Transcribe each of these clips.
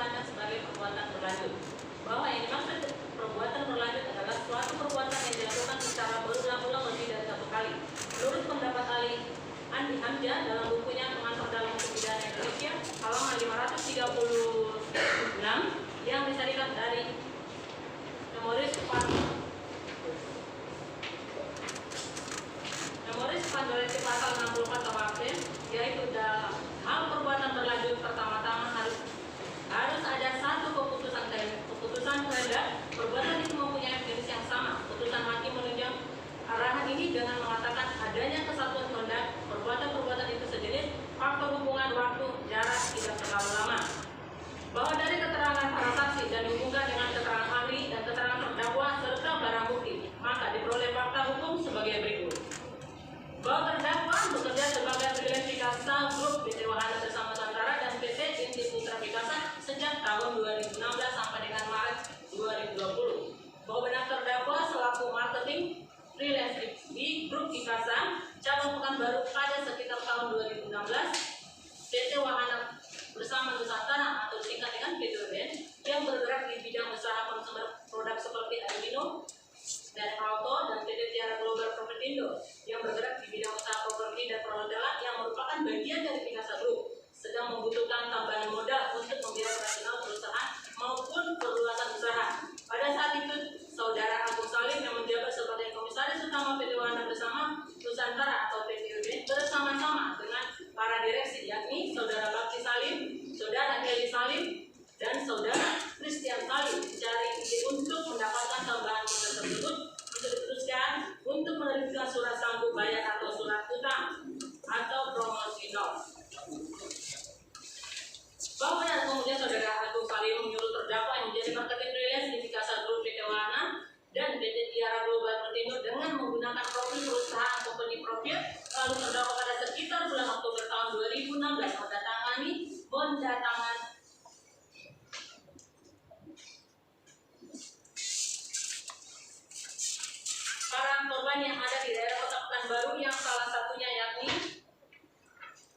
dipandang sebagai perbuatan berlanjut. Bahwa yang dimaksud perbuatan berlanjut adalah suatu perbuatan yang dilakukan secara berulang-ulang lebih dari satu kali. Menurut pendapat ahli Andi Hamzah dalam bukunya Pengantar dalam Hukum Pidana Indonesia halaman 536 yang disarikan dari Memoris Panduansi pasal 64 KUHP, yaitu dalam hal perbuatan berlanjut pertama-tama harus ada satu keputusan kehendak. Perbuatan itu mempunyai jenis yang sama. Putusan hakim menunjang arahan ini dengan mengatakan adanya kesatuan kehendak. Perbuatan itu sejenis, faktor hubungan waktu, jarak tidak terlalu lama. Bahwa dari keterangan para saksi dan dihubungkan dengan keterangan ahli dan keterangan terdakwa serta barang bukti, maka diperoleh fakta hukum sebagai berikut. Bahwa terdakwa bekerja sebagai freelance Pikasa Group PT Wahana Bersama Nusantara dan PT Inti Putra Pikasa sejak tahun 2016 sampai dengan Maret 2020. Bahwa benar terdakwa selaku marketing freelance di Grup Pikasa cabang Pekanbaru pada sekitar tahun 2016, PT Wahana Bersama Nusantara atau singkat dengan PTWN yang bergerak di bidang usaha konsumer produk seperti aluminium dan auto, dan PT Tiara Global Propertindo yang bergerak di bidang usaha properti dan perhotelan yang merupakan bagian dari Pikasa Group sedang membutuhkan tambahan modal untuk membiayai operasional perusahaan maupun perluasan usaha. Pada saat itu, Saudara Agung Salim yang menjabat sebagai Komisaris Utama PT Wahana Bersama Nusantara atau PTWN bersama-sama dengan para direksi, yakni Saudara Bakti Salim, Saudara Eli Salim, dan Saudara Christian Salim mencari ide untuk mendapatkan tambahan modal tersebut untuk diteruskan untuk menerbitkan surat sanggup bayar atau surat utang atau promosi note. Bahwa kemudian Saudara Agung Salim menyuruh terdakwa yang menjadi marketing freelance di Pikasa Group PT Wahana dan PT Tiara Global Propertindo dengan menggunakan profil perusahaan company profil, lalu terdakwa pada sekitar bulan Oktober tahun 2016 mendatangkan para korban yang ada di daerah Kota Pekanbaru, yang salah satunya yakni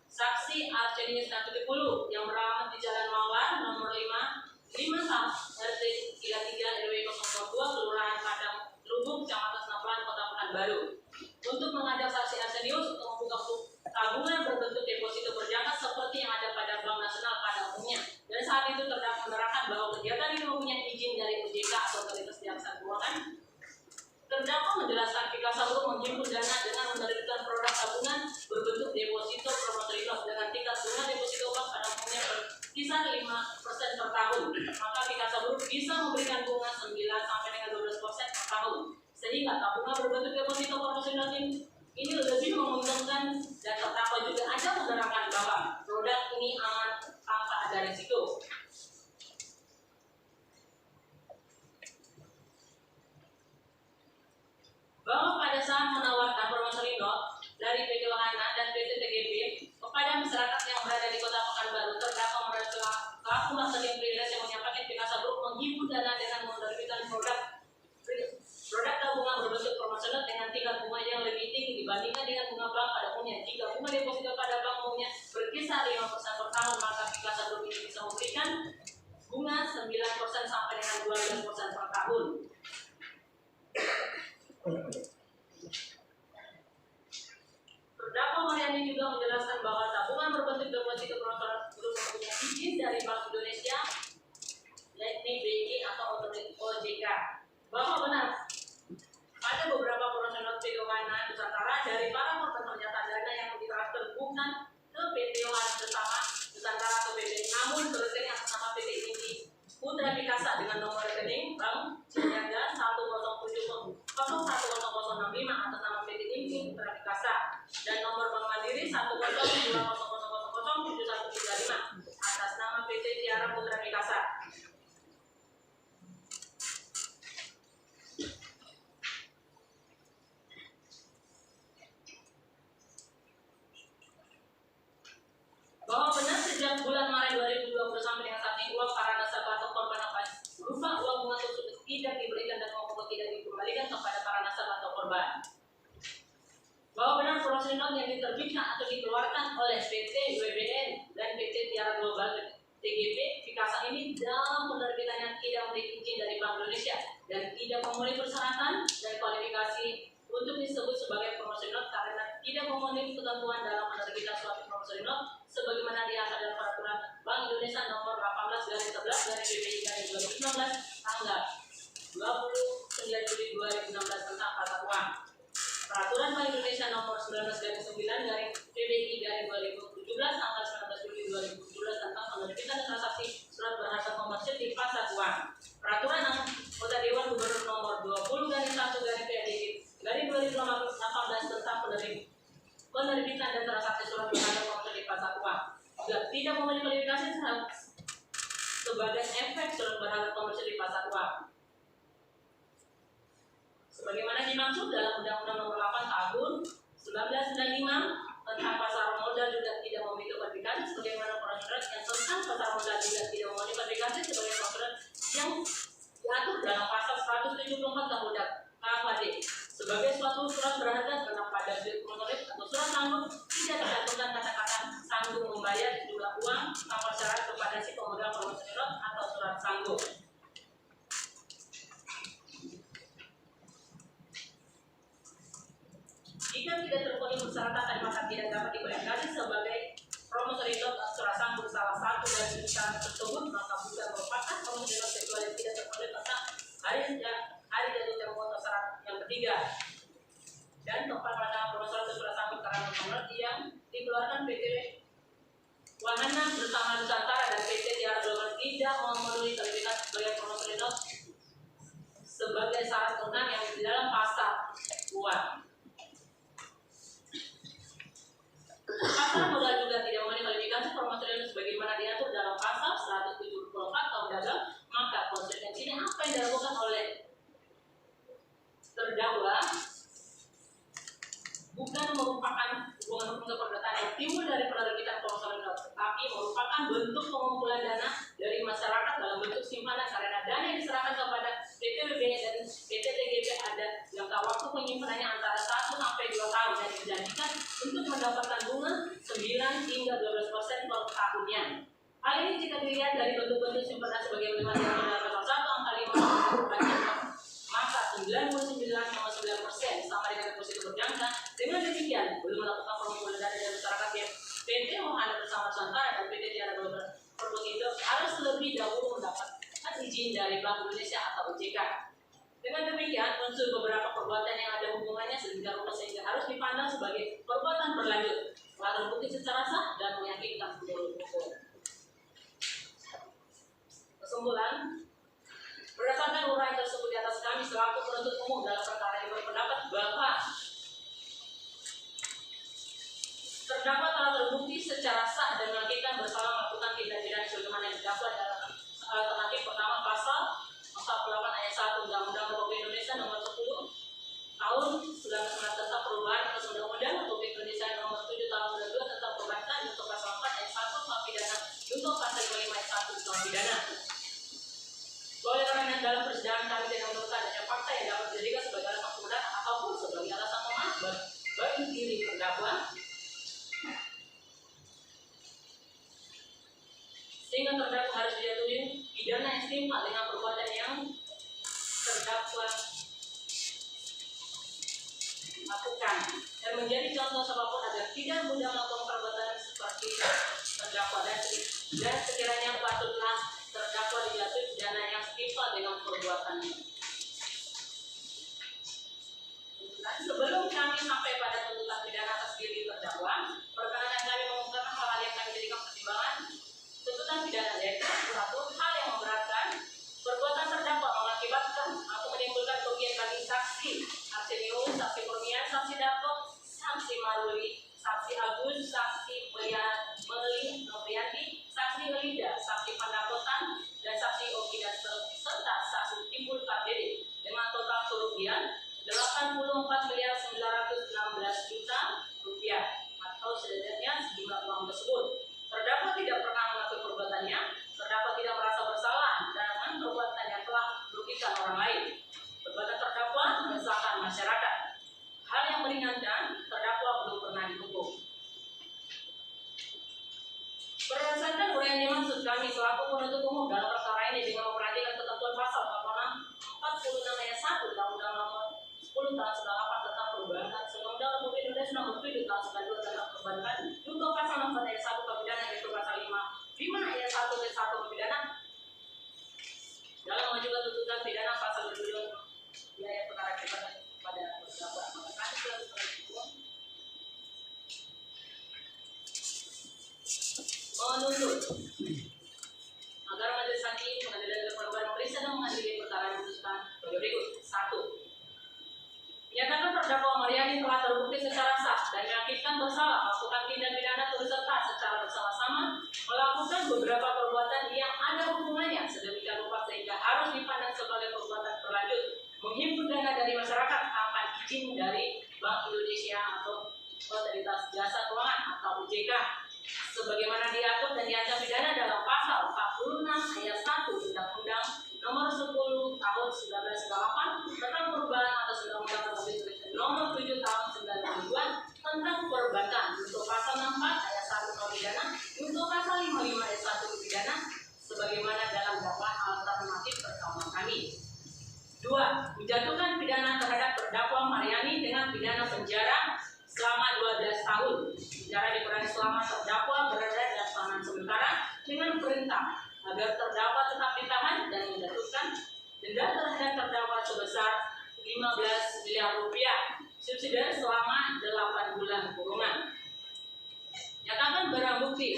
saksi Arcenius Natulipulu yang beralamat di Jalan Mawar nomor 5 RT 33 RW 002 Kelurahan Padang Lubuk, Kecamatan Senapelan, Kota Pekanbaru, untuk mengajak saksi Arcenius untuk membuka tabungan berbentuk deposito berjangka seperti yang ada pada Bank Nasional pada umumnya. Dan saat itu terdakwa menerangkan bahwa kegiatan ini mempunyai izin dari OJK atau Otoritas Jasa Keuangan. Terdakwa menjelaskan Pikasa Group menghimpun dana dengan menerbitkan produk tabungan berbentuk deposito promissory note dengan tingkat bunga deposito bank pada umumnya berkisar 5% per tahun. Maka Pikasa Group bisa memberikan bunga 9 sampai dengan 12% per tahun. Sehingga tabungan berbentuk deposito promissory note ini lebih menguntungkan, dan terdakwa juga ada menerangkan bahwa produk ini aman tanpa ada risiko. Bahwa pada saat menawarkan promissory note dari PT Wahana dan PT TGP kepada masyarakat yang berada di Kota Pekanbaru, terdakwa pelaku marketing freelance yang menyampaikan Pikasa Group menghimpun dana dengan menerbitkan produk tabungan berbentuk promissory note dengan tingkat bunga yang lebih tinggi dibandingkan dengan bunga bank pada umumnya. Jika bunga deposito pada bank umumnya berkisar 5% per tahun, maka Pikasa Group ini bisa memberikan bunga 9% sampai dengan 12% per tahun. Terdakwa Mariani juga menjelaskan bahwa tabungan berbentuk deposito promissory note mempunyai izin dari Bank Indonesia, yakni BI atau OJK. Bahwa benar ada beberapa promissory note PT Wahana Nusantara dari para korban ternyata dana yang ditransfer bukan ke PT Wahana Bersama Nusantara atau BBN, namun berrekening atas nama PT Inti Putra Pikasa dengan nomor rekening Bank Ciniaga 1070065 atas nama PT Inti Putra Pikasa dan nomor Bank Mandiri 102000735 atas nama PT Tiara Putra Pikasa. Bahwa benar sejak bulan Maret 2020 sampai dengan saat ini uang para nasabah atau korban berupa uang bunga tersebut tidak diberikan dan maupun tidak dikembalikan kepada para nasabah atau korban. Bahwa benar promissory note yang diterbitkan atau dikeluarkan oleh PT WBN dan PT Tiara Global TGP Pikasa ini memenuhi persyaratan dan kualifikasi untuk disebut sebagai promosi note karena tidak memenuhi ketentuan dalam penerbitan suatu promosi note sebagaimana diatur dalam peraturan Bank Indonesia nomor 18/11/PBI/2016 tanggal 29 Juli 2016 tentang pasar uang. Peraturan Bank Indonesia nomor 19/9/PBI/2017 tanggal 19 Juli 2017 tentang penerbitan transaksi surat berharga komersil di pasar uang. Peraturan Anggota Dewan Gubernur nomor 20/1/PADG/2018 tentang penerbitan dan transaksi surat berharga komersil di pasar uang. Juga tidak memenuhi kualifikasi sebagai efek surat berharga komersil di pasar uang. Sebagaimana dimaksud dalam Undang-Undang Nomor 8 Tahun 1995 tentang pasar modal juga tidak memiliki kualifikasi sebagaimana peraturan yang tentang pasar modal juga tidak memiliki kualifikasi sebagai peraturan yang diatur dalam pasal 174 KUHP sebagai suatu surat berharga karena pada penulis atau surat sanggup tidak tercantumkan kata-kata sanggup membayar jumlah uang tanpa syarat kepada si pemegang promosi note atau surat sanggup. Jika tidak terpenuhi persyaratan maka tidak dapat dikualifikasi sebagai promosi note atau surat sanggup salah satu dari syarat tersebut maka bukan merupakan promosi note kecuali tidak terpenuhi tentang hari jatuh tempo atau syarat yang ketiga. Dan tempat pada promosi note surat sanggup karena nomor yang dikeluarkan PT Wahana bersama Nusantara dan PT Tiara Global tidak memenuhi kualifikasi sebagai promosi note sebagai syarat tunang yang di dalam pasar uang. Pasar modal juga tidak memenuhi kualifikasi promosi note sebagaimana diatur dalam pasal 174 Undang Dagang, maka konsekuensinya apa yang dilakukan oleh terdakwa bukan merupakan hubungan hukum keperdataan yang timbul dari penerbitan promosi note, tetapi merupakan bentuk pengumpulan dana dari masyarakat dalam bentuk simpanan karena dana yang diserahkan kepada PTBB dan PTTGB ada jangka waktu penyimpanannya antara 1 sampai 2 tahun dan dijanjikan untuk mendapatkan bunga 9 hingga 12% per tahunnya. Hal ini jika dilihat dari bentuk-bentuk simpanan sebagai lima dalam pasal 1 angka 5 maka 99,9% sama dengan deposito berjangka. Dengan demikian, belum melakukan pengumpulan dana dari masyarakat yang PT Wahana bersama Nusantara dan PT Tiara Global Perbukindo harus lebih dahulu mendapatkan izin dari Bank Indonesia atau OJK. Dengan demikian, unsur beberapa perbuatan yang ada hubungannya sehingga harus dipandang sebagai perbuatan berlanjut, telah terbukti secara sah dan meyakinkan menurut hukum. Kesimpulan, berdasarkan uraian tersebut di atas kami selaku penuntut umum dalam perkara ini berpendapat bahwa terdakwa telah terbukti secara sah dan meyakinkan bersalah melakukan tindak pidana sebagaimana yang didakwa dalam alternatif pertama pasal 48 ayat 1 Undang-Undang Republik Indonesia nomor 10 tahun 1999 tentang perubahan atas Undang-Undang Republik Indonesia nomor 7 tahun 2002 tentang perbankan untuk pasal 4 ayat 1 kuhap pidana untuk pasal 25 ayat 1 kuhap pidana. Oleh karena dalam persidangan kami tidak menemukan adanya fakta yang dapat dijadikan sebagai alasan pembenaran ataupun sebagai alasan pemaaf bagi diri terdakwa, sehingga terdakwa harus dijatuhi pidana yang setimpal dengan perbuatan yang terdakwa lakukan dan menjadi contoh siapapun agar tidak mudah melakukan perbuatan seperti terdakwa dan sekiranya patutlah terdakwa dijatuhi pidana yang setimpal dengan perbuatannya. Sebelum kami sampai pada tuntutan pidana atas diri terdakwa, perkenankan kami mengungkapkan hal-hal yang kami jadikan pertimbangan tuntutan pidana, yaitu satu, hal yang memberatkan perbuatan terdakwa mengakibatkan atau menimbulkan kerugian bagi saksi Arsenius, saksi Kurnian, saksi Darto, saksi Maruli, saksi Agus, saksi Meli Noprianti, saksi Lida, saksi Pandapotan, dan saksi Oki dan serta saksi Timbul Pardede dengan total kerugian 84.916 juta rupiah atau setidaknya sejumlah uang tersebut. Terdakwa tidak pernah mengakui perbuatannya, terdakwa tidak merasa bersalah dengan perbuatan yang telah merugikan orang lain. Perbuatan terdakwa meresahkan masyarakat. Hal yang meringankan, terdakwa belum pernah dihukum. Berdasarkan uraian dimaksud kami selaku penuntut umum dalam perkara ini dengan memperhatikan ketentuan pasal 46 ayat 1 tahun 98 tentang perbankan, Undang-Undang Republik Indonesia Nomor 7 tahun 92 tentang perbankan, junto pasal 4 ayat 1 pidana yaitu pasal 5 ayat 1 ayat 1 pidana dalam mengajukan tuntutan pidana pasal berjudul biaya perkara pada terdakwa. Maka kami telah menuntut agar majelis hakim pengadilan negeri Korban memeriksa dan mengadili perkara yang diputuskan sebagai berikut. 1. Menyatakan terdakwa Mariani telah terbukti secara sah dan meyakinkan bersalah melakukan tindak pidana turut serta secara bersama-sama melakukan beberapa perbuatan yang ada hubungannya sedemikian rupa sehingga harus dipandang sebagai perbuatan berlanjut menghimpun dana dari masyarakat tanpa izin dari Bank Indonesia atau Otoritas Jasa Keuangan atau OJK sebagaimana diatur dan diancam pidana dalam pasal 46 ayat 1 Undang-Undang Nomor 10 Tahun 1998 tentang perubahan atas Undang-Undang Republik Indonesia Nomor 7 Tahun 92 tentang perbankan untuk pasal 64 ayat 1 pidana untuk pasal 55 ayat 1 pidana sebagaimana dalam dakwaan alternatif pertama kami. 2. Menjatuhkan pidana terhadap terdakwa Mariani dengan pidana penjara selama 12 tahun. Penjara dikurangi selama terdakwa berada dalam tahanan sementara dengan perintah agar terdakwa tetap ditahan dan menjatuhkan denda terhadap terdakwa sebesar 15 miliar rupiah subsidi selama 8 bulan kurungan. Nyatakan barang bukti.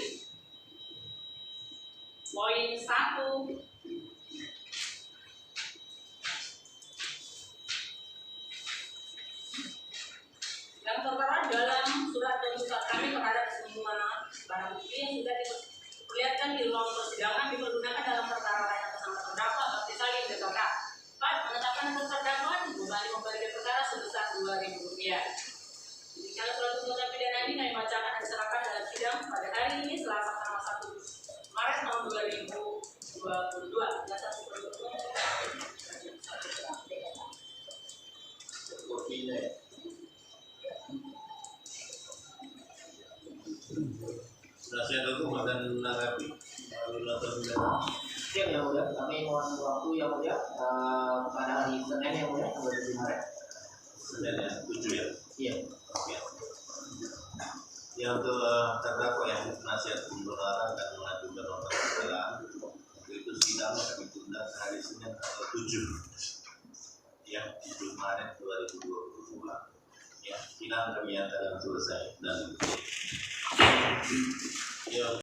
Poin 1. Yang tertera dalam surat tuntutan kami terhadap semua barang bukti yang sudah diperlihatkan di ruang persidangan dipergunakan dalam perkara lain atas nama terdakwa Bakti Salim DKK. 4. Menetapkan atas terdakwa dibebani membayar perkara sebesar Rp2.000. Demikian surat tuntutan pidana ini kami bacakan dan diserahkan dalam sidang pada hari ini Selasa tanggal 1 Maret tahun 2022. Dasar Penasihat hukum akan menanggapi melalui nota pidana. Siap yang mulia, kami mohon waktu yang mulia pada hari Senin yang mulia tanggal 7 Maret. Senin ya, 7 ya. Iya. Ya. Yang untuk terdakwa yang penasihat hukum berlarang dan mengajukan nota pembelaan itu sidang kami tunda hari Senin tanggal 7 ya 7 Maret 2022. Ya, sidang kami nyatakan selesai dan ya.